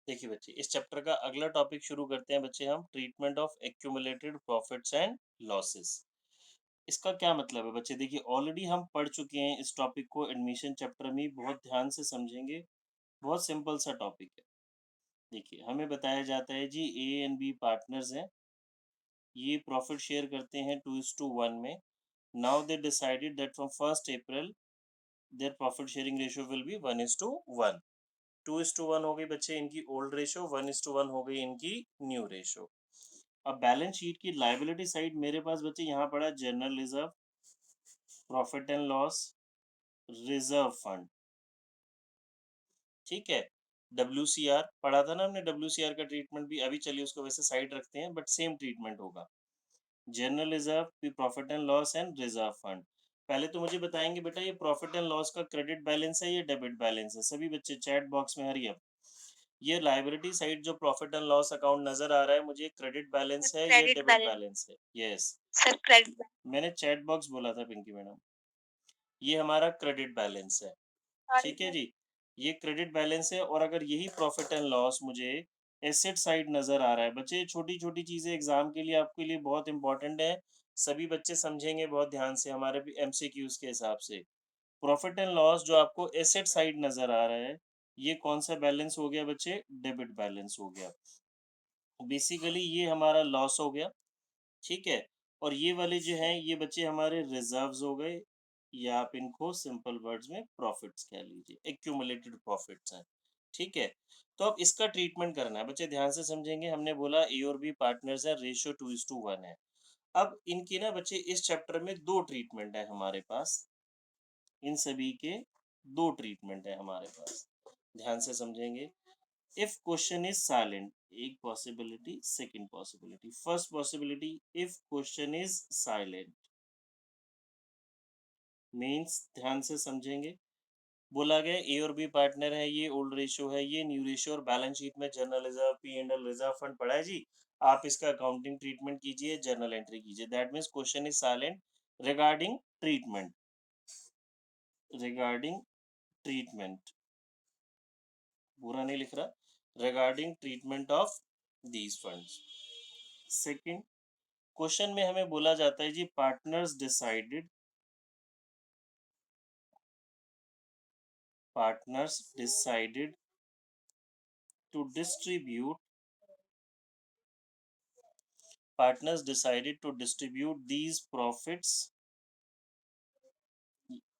देखिए बच्चे, इस चैप्टर का अगला टॉपिक शुरू करते हैं बच्चे हम, treatment of accumulated profits and losses. इसका क्या मतलब है बच्चे? देखिए ऑलरेडी हम पढ़ चुके हैं इस टॉपिक को एडमिशन चैप्टर में, बहुत ध्यान से समझेंगे। बहुत सिंपल सा टॉपिक है। देखिए हमें बताया जाता है जी, ए एंड बी पार्टनर्स हैं, ये प्रॉफिट शेयर करते हैं 2:1 में। Now they decided that from 1 April their profit sharing ratio will be 1:1। 2:1 हो गई बच्चे इनकी ओल्ड रेशो, 1:1 हो गई इनकी न्यू रेशो। अब बैलेंस शीट की लायबिलिटी साइड मेरे पास बच्चे यहाँ पड़ा general reserve, profit and loss, reserve fund, ठीक है। WCR पढ़ा था ना हमने, WCR का ट्रीटमेंट भी। अभी चलिए उसको वैसे साइड रखते हैं, बट सेम ट्रीटमेंट होगा। जनरल रिजर्व, फिर profit and loss and reserve fund. पहले तो मुझे बताएंगे बेटा, ये प्रॉफिट एंड लॉस का क्रेडिट बैलेंस है, ये डेबिट बैलेंस है? सभी बच्चे चैट बॉक्स में हरी अप। ये लायबिलिटी साइड जो प्रॉफिट एंड लॉस अकाउंट नजर आ रहा है मुझे, क्रेडिट बैलेंस है या क्रेडिट डेबिट बैलेंस। बैलेंस है? Yes, sir credit. मैंने चैट बॉक्स बोला था पिंकी मैडम। ये हमारा क्रेडिट बैलेंस है, सॉरी ठीक है सर। जी। ये क्रेडिट बैलेंस है, और अगर यही प्रॉफिट एंड लॉस मुझे एसेट साइड नजर आ रहा है बच्चे, छोटी छोटी चीजें एग्जाम के लिए आपके लिए बहुत इंपॉर्टेंट है, सभी बच्चे समझेंगे बहुत ध्यान से हमारे भी MCQs के हिसाब से। प्रॉफिट एंड लॉस जो आपको एसेट साइड नजर आ रहा है, ये कौन सा बैलेंस हो गया बच्चे? डेबिट बैलेंस हो गया। बेसिकली ये हमारा लॉस हो गया, ठीक है। और ये वाले जो हैं ये बच्चे हमारे रिजर्व्स हो गए, या आप इनको सिंपल वर्ड्स में प्रॉफिट्स कह लीजिए, एक्यूमुलेटेड प्रॉफिट्स हैं, ठीक है। तो अब इसका ट्रीटमेंट करना है बच्चे, ध्यान से समझेंगे। हमने बोला ए और बी पार्टनर्स हैं, रेशियो 2:1 है। अब इनकी ना बच्चे इस चैप्टर में दो ट्रीटमेंट है हमारे पास, इन सभी के दो ट्रीटमेंट है हमारे पास, ध्यान से समझेंगे। if question is silent, एक possibility, second possibility। first possibility, if question is silent means, ध्यान से समझेंगे। बोला गया ए और बी पार्टनर है, ये ओल्ड रेशियो है, ये न्यू रेशियो, और बैलेंस शीट में general reserve, P and L, reserve fund पड़ा है जी। आप इसका अकाउंटिंग ट्रीटमेंट कीजिए, जर्नल एंट्री कीजिए। That means question is silent regarding treatment, regarding treatment, पूरा नहीं लिख रहा, regarding treatment of these funds. Second question में हमें बोला जाता है जी, partners decided to distribute, partners decided to distribute these profits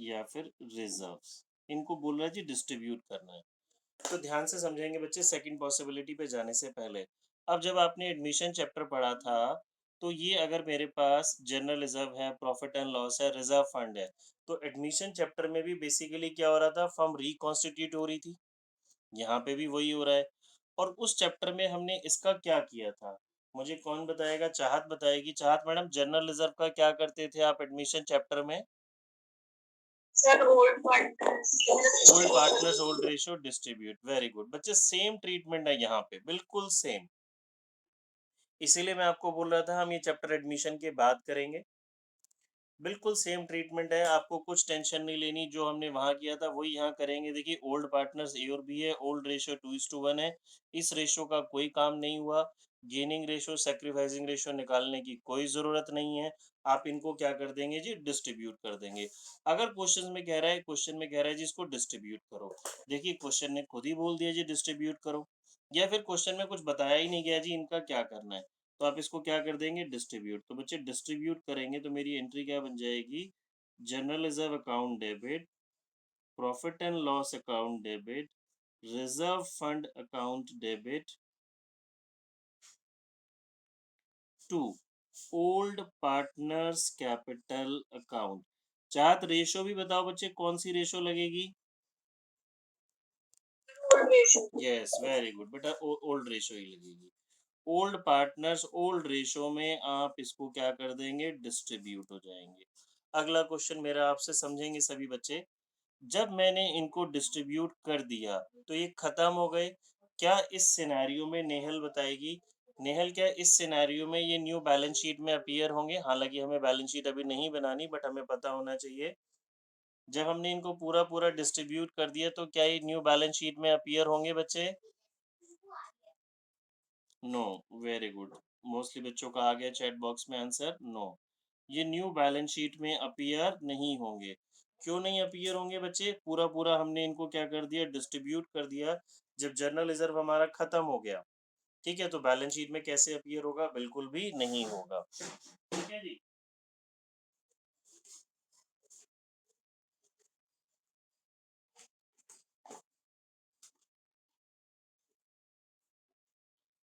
या फिर रिजर्व्स, इनको बोल रहा है जी डिस्ट्रीब्यूट करना है। तो ध्यान से समझेंगे बच्चे सेकंड पॉसिबिलिटी पे जाने से पहले। अब जब आपने एडमिशन चैप्टर पढ़ा था, तो ये अगर मेरे पास जनरल रिजर्व है, प्रॉफिट एंड लॉस है, रिजर्व फंड है, तो एडमिशन चैप्टर में भी बेसिकली क्या हो रहा था? फर्म रिकॉन्स्टिट्यूट हो रही थी, यहाँ पे भी वही हो रहा है। और उस चैप्टर में हमने इसका क्या किया था? मुझे कौन बताएगा? चाहत बताएगी। चाहत मैडम, जनरल रिजर्व का क्या करते थे आप एडमिशन चैप्टर में? Sir old partners. Old partners old ratio distribute. Very good बच्चे, सेम ट्रीटमेंट है यहाँ पे, बिल्कुल सेम। इसीलिए मैं आपको बोल रहा था हम ये चैप्टर एडमिशन के बाद करेंगे। बिल्कुल सेम ट्रीटमेंट है, आपको कुछ टेंशन नहीं लेनी, जो हमने वहाँ किया था वही यहाँ करेंगे। देखिए ओल्ड पार्टनर्स ए और बी है, ओल्ड रेशियो 2:1 है, इस रेशियो का कोई काम नहीं हुआ। गेनिंग रेशियो, सेक्रीफाइसिंग रेशियो निकालने की कोई ज़रूरत नहीं है। आप इनको क्या कर देंगे जी? डिस्ट्रीब्यूट कर देंगे। अगर क्वेश्चन में कह रहा है जी इसको डिस्ट्रीब्यूट करो, देखिए क्वेश्चन ने खुद ही बोल दिया जी डिस्ट्रीब्यूट करो, या फिर क्वेश्चन में कुछ बताया ही नहीं गया जी इनका क्या करना है, तो आप इसको क्या कर देंगे? डिस्ट्रीब्यूट। तो बच्चे डिस्ट्रीब्यूट करेंगे तो मेरी एंट्री क्या बन जाएगी? General reserve account debit, profit and loss account debit, reserve fund account debit to old partners capital account. चाहत रेशो भी बताओ बच्चे, कौन सी रेशो लगेगी? यस, वेरी गुड बेटा, ओल्ड रेशो ही लगेगी। ओल्ड पार्टनर्स ओल्ड रेशो में आप इसको क्या कर देंगे? डिस्ट्रीब्यूट हो जाएंगे। अगला क्वेश्चन मेरा आपसे, समझेंगे सभी बच्चे। जब मैंने इनको डिस्ट्रीब्यूट कर दिया तो ये खत्म हो गए। क्या इस सिनेरियो में नेहल बताएगी, नेहल क्या इस सिनेरियो में ये न्यू बैलेंस शीट में अपीयर होंगे? हालांकि हमें बैलेंस शीट अभी नहीं बनानी, बट हमें पता होना चाहिए जब हमने इनको पूरा पूरा डिस्ट्रीब्यूट कर दिया तो क्या ये न्यू बैलेंस शीट में अपीयर होंगे बच्चे? No, very good. मोस्टली बच्चों का आ गया चैट बॉक्स में आंसर नो। ये न्यू बैलेंस शीट में अपीयर नहीं होंगे। क्यों नहीं अपीयर होंगे बच्चे? पूरा पूरा हमने इनको क्या कर दिया, डिस्ट्रीब्यूट कर दिया। जब जनरल रिजर्व हमारा खत्म हो गया, ठीक है, तो बैलेंस शीट में कैसे अपीयर होगा? बिल्कुल भी नहीं होगा। ठीक है जी।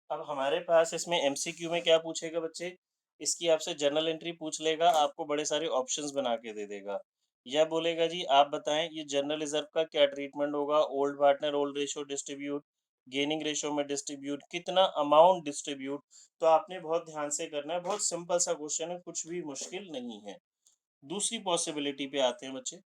अब हमारे पास इसमें एमसीक्यू में क्या पूछेगा बच्चे? इसकी आपसे जर्नल एंट्री पूछ लेगा, आपको बड़े सारे ऑप्शंस बना के दे देगा। या बोलेगा जी आप बताएं ये जनरल रिजर्व का क्या ट्रीटमेंट होगा, old partner old ratio distribute, gaining ratio में डिस्ट्रीब्यूट, कितना अमाउंट डिस्ट्रीब्यूट। तो आपने बहुत ध्यान से करना है, बहुत सिंपल सा क्वेश्चन है, कुछ भी मुश्किल नहीं है। दूसरी पॉसिबिलिटी पे आते हैं बच्चे।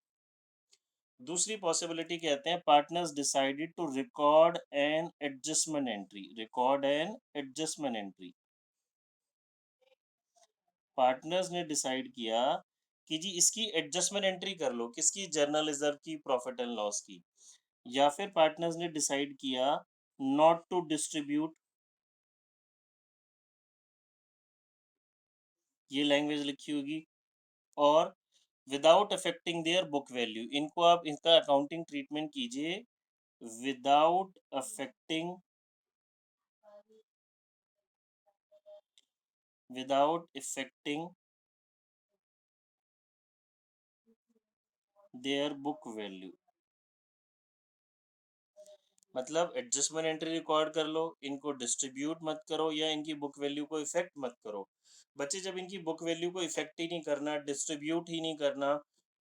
दूसरी पॉसिबिलिटी कहते हैं partners decided to record an adjustment entry. Record an adjustment entry. Partners ने डिसाइड किया कि जी इसकी एडजस्टमेंट एंट्री कर लो, किसकी? जर्नल रिजर्व की, प्रॉफिट एंड लॉस की। या फिर पार्टनर्स ने डिसाइड किया नॉट टू डिस्ट्रीब्यूट, ये लैंग्वेज लिखी होगी। और without affecting their book value, इनको आप इनका अकाउंटिंग ट्रीटमेंट कीजिए without affecting, without effecting their book value. मतलब एडजस्टमेंट एंट्री रिकॉर्ड कर लो, इनको डिस्ट्रीब्यूट मत करो या इनकी बुक वैल्यू को इफेक्ट मत करो। बच्चे जब इनकी बुक वैल्यू को इफेक्ट ही नहीं करना, डिस्ट्रीब्यूट ही नहीं करना,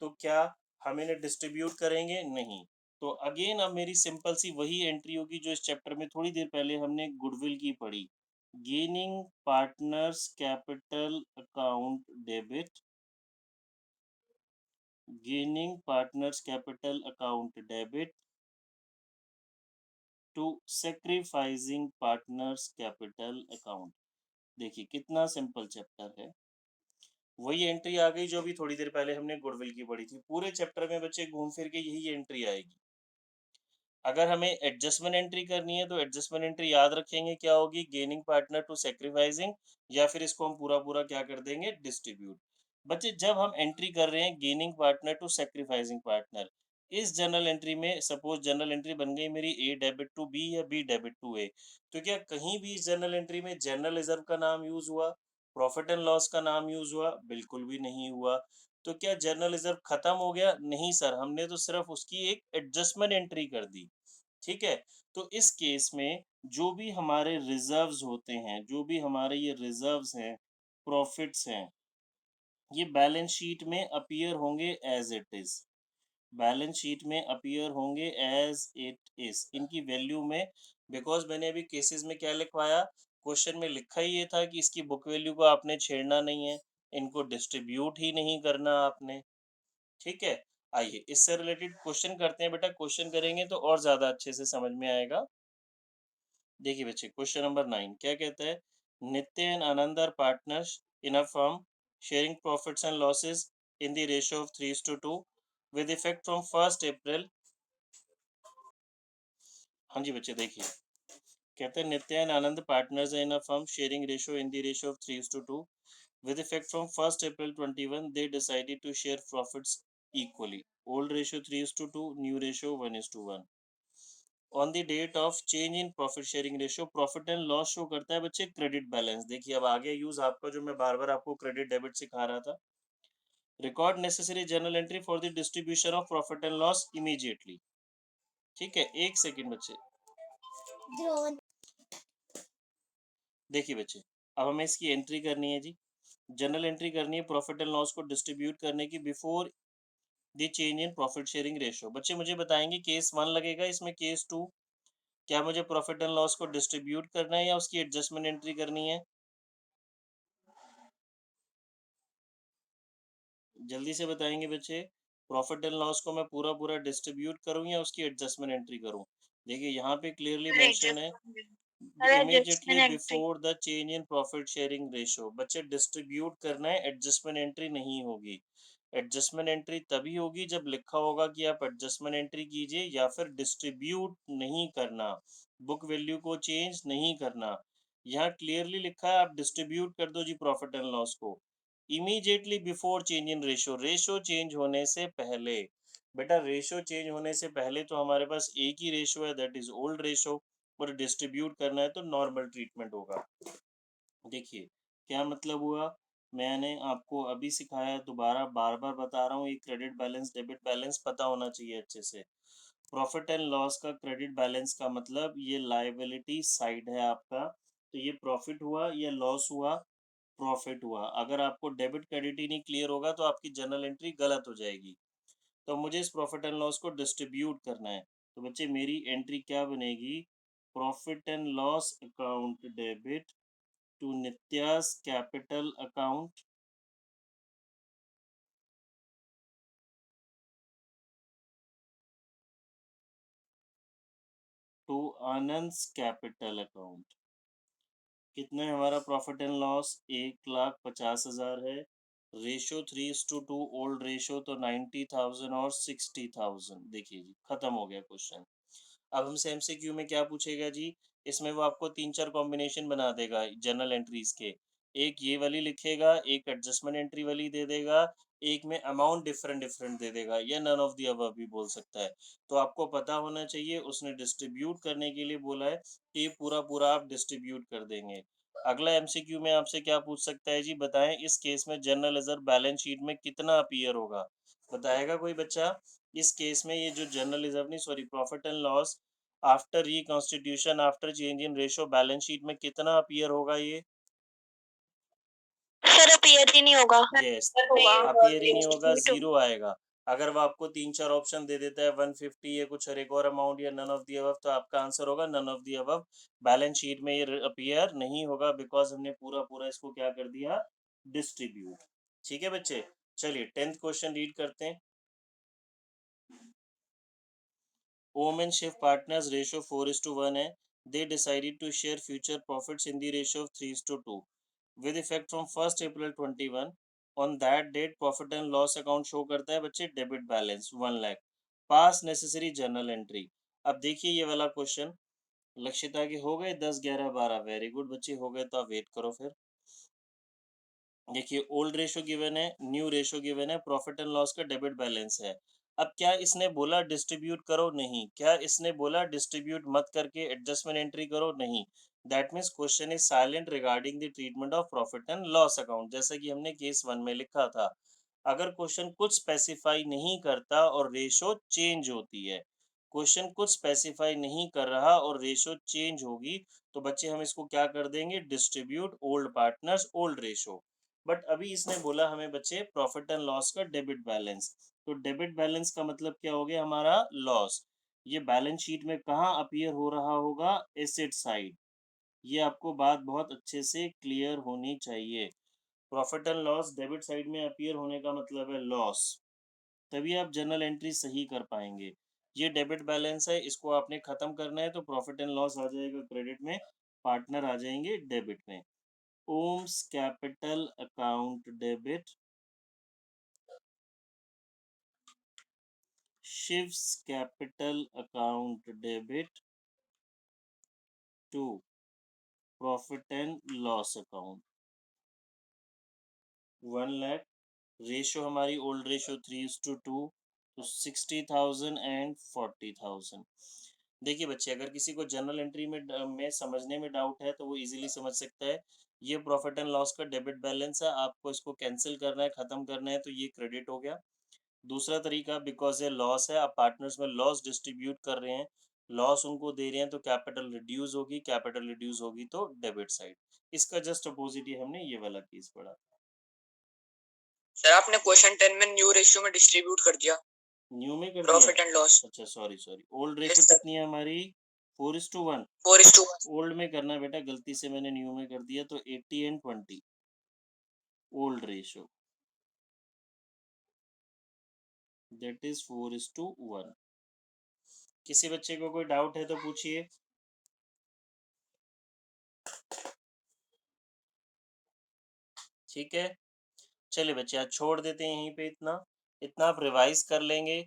तो क्या हम इन्हें डिस्ट्रीब्यूट करेंगे? नहीं। तो अगेन अब मेरी सिंपल सी वही एंट्री होगी जो इस चैप्टर में थोड़ी देर पहले हमने गुडविल की पढ़ी। Gaining partners capital account debit, gaining partners capital account debit to sacrificing partners capital account. देखिए कितना सिंपल चैप्टर है। वही एंट्री आ गई जो अभी थोड़ी देर पहले हमने गुडविल की पढ़ी थी। पूरे चैप्टर में बच्चे घूम फिर के यही एंट्री आएगी। अगर हमें एडजस्टमेंट एंट्री करनी है तो एडजस्टमेंट एंट्री याद रखेंगे क्या होगी, गेनिंग पार्टनर टू सेक्रीफाइसिंग, या फिर इसको हम पूरा पूरा क्या कर देंगे, डिस्ट्रीब्यूट। बच्चे जब हम एंट्री कर रहे हैं gaining partner to sacrificing partner, इस जर्नल एंट्री में सपोज जर्नल एंट्री बन गई मेरी ए डेबिट टू बी या बी डेबिट टू ए, तो क्या कहीं भी इस जर्नल एंट्री में जनरल रिजर्व का नाम यूज हुआ, प्रॉफिट एंड लॉस का नाम यूज हुआ? बिल्कुल भी नहीं हुआ। तो क्या जर्नल रिजर्व खत्म हो गया? नहीं सर, हमने तो सिर्फ उसकी एक एडजस्टमेंट एंट्री कर दी। ठीक है। तो इस केस में जो भी हमारे रिजर्व्स होते हैं, जो भी हमारे ये रिजर्व्स हैं, प्रॉफिट्स हैं, ये बैलेंस शीट में अपीयर होंगे as it is. Balance sheet में अपीयर होंगे एज इट इज, इनकी वैल्यू में। बिकॉज मैंने अभी केसेस में क्या लिखवाया, क्वेश्चन में लिखा ही ये था कि इसकी बुक वैल्यू को आपने छेड़ना नहीं है, इनको डिस्ट्रीब्यूट ही नहीं करना आपने। ठीक है। आइए इससे रिलेटेड क्वेश्चन करते हैं बेटा, क्वेश्चन करेंगे तो और ज्यादा अच्छे से समझ में आएगा। देखिए बच्चे क्वेश्चन नंबर 9 क्या कहता है, Nitya and Anand are partners in a firm sharing profits and losses in the ratio of 3:2 with effect from 1 April. हाँ जी बच्चे देखिए, कहते हैं Nitya and Anand partners in a firm sharing ratio in the ratio of 3:2 with effect from 1 April 21 they decided to share profits equally. Old ratio 3:2, new ratio 1:1। On the date of change in profit sharing ratio, profit and loss show करता है बच्चे credit balance. देखिए अब आ गया use आपका जो मैं बार बार आपको क्रेडिट डेबिट सिखा रहा था। Record necessary journal entry for the distribution of profit and loss immediately. ठीक है, एक सेकंड बच्चे। देखिए बच्चे, अब हमें इसकी एंट्री करनी है जी, जनरल एंट्री करनी है प्रॉफिट एंड लॉस को डिस्ट्रीब्यूट करने की before the change in profit sharing ratio. बच्चे मुझे बताएंगे केस 1 लगेगा इसमें, केस 2 क्या मुझे प्रॉफिट एंड लॉस को डिस्ट्रीब्यूट करना है या उसकी एडजस्टमेंट एंट्री करनी है? जल्दी से बताएंगे बच्चे, प्रॉफिट एंड लॉस को मैं पूरा पूरा डिस्ट्रीब्यूट करूं या उसकी एडजस्टमेंट एंट्री करूं? देखिए यहाँ पे क्लियरली सर मेंशन है adjustment, sir immediately adjustment entry. Before the change in profit sharing ratio. बच्चे डिस्ट्रीब्यूट करना है, एडजस्टमेंट एंट्री नहीं होगी। एडजस्टमेंट एंट्री तभी होगी जब लिखा होगा कि आप एडजस्टमेंट एंट्री कीजिए या फिर डिस्ट्रीब्यूट नहीं करना, बुक वैल्यू को चेंज नहीं करना। यहाँ क्लियरली लिखा है, आप डिस्ट्रीब्यूट कर दो जी प्रॉफिट एंड लॉस को immediately before change in ratio, ratio change होने से पहले। बेटा रेशो चेंज होने से पहले तो हमारे पास एक ही रेशो है, दैट इज ओल्ड रेशो, और डिस्ट्रीब्यूट करना है तो नॉर्मल ट्रीटमेंट होगा। देखिए क्या मतलब हुआ, मैंने आपको अभी सिखाया, दोबारा बार बार बता रहा हूँ, ये क्रेडिट बैलेंस डेबिट बैलेंस पता होना चाहिए अच्छे से। प्रॉफिट एंड लॉस का क्रेडिट बैलेंस का मतलब ये लायबिलिटी साइड है आपका, तो ये प्रॉफिट हुआ, ये लॉस हुआ, प्रॉफिट हुआ। अगर आपको डेबिट क्रेडिट ही नहीं क्लियर होगा तो आपकी जर्नल एंट्री गलत हो जाएगी। तो मुझे इस प्रॉफिट एंड लॉस को डिस्ट्रीब्यूट करना है, तो बच्चे मेरी एंट्री क्या बनेगी, profit and loss account debit to Nitya's capital account to Anand capital account. कितना है हमारा प्रॉफिट एंड लॉस, 1,50,000 है। रेशो 3:2, ओल्ड रेशो तो 90,000 और 60,000। देखिए जी खत्म हो गया क्वेश्चन। अब हमसे एमसीक्यू में क्या पूछेगा जी, इसमें वो आपको तीन चार कॉम्बिनेशन बना देगा जर्नल एंट्रीज के, एक ये वाली लिखेगा, एक एडजस्टमेंट एंट्री वाली दे देगा, एक में अमाउंट डिफरेंट डिफरेंट दे देगा, या नन ऑफ द अबव भी बोल सकता है। तो आपको पता होना चाहिए उसने डिस्ट्रीब्यूट करने के लिए बोला है कि ये पूरा पूरा आप डिस्ट्रीब्यूट कर देंगे। अगला एमसीक्यू में आपसे क्या पूछ सकता है जी, बताएं इस केस में जनरल रिजर्व बैलेंस शीट में कितना अपीयर होगा, बताएगा कोई बच्चा। इस केस में ये जो जनरल रिजर्व नहीं sorry profit and loss after reconstitution after change in ratio balance sheet में कितना अपीयर होगा ये, सर अपीयर ही नहीं होगा। यस होगा अपीयर ही नहीं होगा, डिस्ट्रीब्यूट जीरो आएगा। अगर वो आपको तीन चार ऑप्शन दे देता है 150 या कुछ और एक और अमाउंट या नन ऑफ दी अबव, तो आपका आंसर होगा none of the above. Balance sheet में ये अपीयर नहीं होगा बिकॉज हमने पूरा पूरा इसको क्या कर दिया, डिस्ट्रीब्यूट। ठीक है बच्चे, चलिए 10th क्वेश्चन रीड करते हैं। Om and Shiv partners ratio 4:1 है, they decided to share future profits in the ratio of 3:2 with effect from 1st April 21। on that date profit and loss account show करता है बच्चे डेबिट बैलेंस 1 लाख, पास necessary journal entry. अब देखिए ये वाला question, Lakshita के हो गए 10 11 12, वेरी गुड बच्चे हो गए, तो आप वेट करो फिर। देखिए ओल्ड रेशो गिवन है, न्यू रेशो गिवन है, प्रॉफिट एंड लॉस का डेबिट बैलेंस है। अब क्या इसने बोला डिस्ट्रीब्यूट करो, नहीं। क्या इसने बोला डिस्ट्रीब्यूट मत करके एडजस्टमेंट एंट्री करो, नहीं। That means question is silent regarding the treatment of profit and loss account, जैसा कि हमने केस 1 में लिखा था। अगर क्वेश्चन कुछ स्पेसिफाई नहीं करता और रेशो चेंज होती है, क्वेश्चन कुछ स्पेसिफाई नहीं कर रहा और रेशो चेंज होगी, तो बच्चे हम इसको क्या कर देंगे, distribute old partners old ratio. But अभी इसने बोला हमें बच्चे प्रॉफिट एंड लॉस का डेबिट बैलेंस, तो डेबिट बैलेंस का मतलब क्या हो गया हमारा, लॉस। ये बैलेंस शीट में कहाँ अपीयर हो रहा होगा, एसेट साइड। ये आपको बात बहुत अच्छे से क्लियर होनी चाहिए। Profit and loss debit side में अपीयर होने का मतलब है लॉस, तभी आप जर्नल एंट्री सही कर पाएंगे। ये डेबिट बैलेंस है, इसको आपने खत्म करना है, तो प्रॉफिट एंड लॉस आ जाएगा क्रेडिट में, पार्टनर आ जाएंगे डेबिट में। Om's capital account debit, Shiv's capital account debit to profit and loss account 1 lakh. Ratio हमारी ओल्ड रेशो 3:2, तो 60,000 एंड 40,000। देखिए बच्चे अगर किसी को जर्नल एंट्री में समझने में डाउट है तो वो इजीली समझ सकता है। ये प्रॉफिट एंड लॉस का डेबिट बैलेंस है, आपको इसको कैंसिल करना है, खत्म करना है, तो ये क्रेडिट हो गया। दूसरा तरीका, बिकॉज ये लॉस है, आप पार्टनर्स में लॉस डिस्ट्रीब्यूट कर रहे हैं, लॉस उनको दे रहे हैं, तो कैपिटल रिड्यूस होगी, कैपिटल रिड्यूस होगी तो डेबिट साइड। इसका जस्ट अपोजिट ही हमने ये वाला केस पढ़ा। सर आपने क्वेश्चन 10 में न्यू रेशियो में डिस्ट्रीब्यूट कर दिया, न्यू में कर दिया, प्रॉफिट एंड लॉस। अच्छा sorry sorry, old ratio yes sir, कितनी है हमारी, 4:1। 4:1। ओल्ड में करना बेटा, गलती से मैंने न्यू में कर दिया, तो 80 and 20 old ratio, that is 4:1। किसी बच्चे को कोई डाउट है तो पूछिए। ठीक है, चलिए बच्चे आज छोड़ देते हैं यहीं पे, इतना इतना आप रिवाइज कर लेंगे।